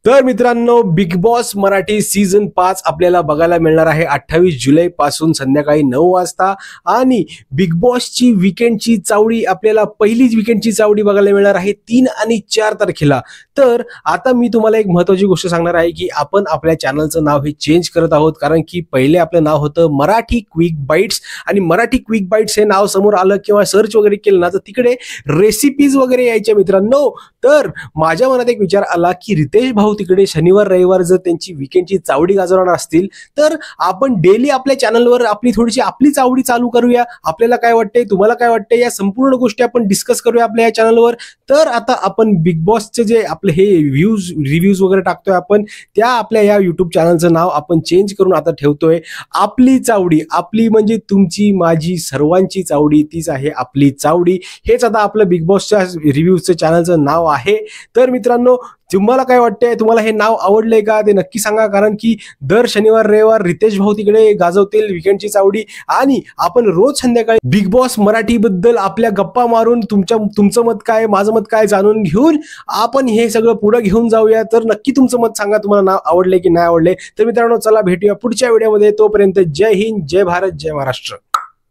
तर मित्रांनो, big boss Marathi season 5 आपल्याला बघायला मिळणार आहे 28 जुलै पासून संध्याकाळी 9 वाजता। आणि बिग बॉसची वीकेंडची चावडी आपल्याला पहिलीच वीकेंडची चावडी बघायला मिळणार आहे 3 आणि 4 तारखेला। तर आता मी तुम्हाला एक महत्त्वाची गोष्ट सांगणार आहे की आपण आपल्या चॅनलचं नाव हे चेंज करत आहोत, कारण की पहिले आपलं नाव होतं मराठी क्विक बाईट्स आणि मराठी क्विक बाईट्स हे नाव समोर आलं किंवा सर्च वगैरे केलं ना तर तिकडे रेसिपीज वगैरे यायच्या मित्रांनो। तर माझ्या मनात एक विचार आला की रितेश भाऊ तिकडे शनिवार रविवार जर त्यांची वीकेंडची चावडी गाजवणार असतील तर आपण डेली आपल्या चॅनलवर आपली चावडी चालू करूया। आपल्याला काय वाटतंय, तुम्हाला काय वाटतंय, या संपूर्ण गोष्टी आपण डिस्कस करूया आपल्या या चॅनलवर। तर आता आपण बिग बॉसचे जे आपले हे रिव्ह्यूज वगैरे टाकतोय आपण, त्या आपल्या या युट्यूब चॅनलचं नाव आपण चेंज करून आता ठेवतोय आपली चावडी। आपली म्हणजे तुमची माझी सर्वांची चावडी, तीच आहे आपली चावडी। हेच आता आपलं बिग बॉसच्या रिव्ह्यूजचं चॅनलचं नाव आहे। तर मित्रांनो, तुम्हाला काय वाटतंय, तुम्हाला हे नाव आवडलंय का ते नक्की सांगा, कारण की दर शनिवार रविवार रितेश भाऊ तिकडे गाजवतील वीकेंडची चावडी आणि आपण रोज संध्याकाळी बिग बॉस मराठी बद्दल आपल्या गप्पा मारून तुमचं मत काय, माझं मत काय जाणून घेऊन आपण हे सगळं पुढे घेऊन जाऊया। तर नक्की तुमचं मत सांगा, तुम्हाला नाव आवडले की नाही आवडले। तर मित्रांनो, चला भेटूया पुढच्या व्हिडिओमध्ये। तोपर्यंत जय हिंद, जय भारत, जय महाराष्ट्र।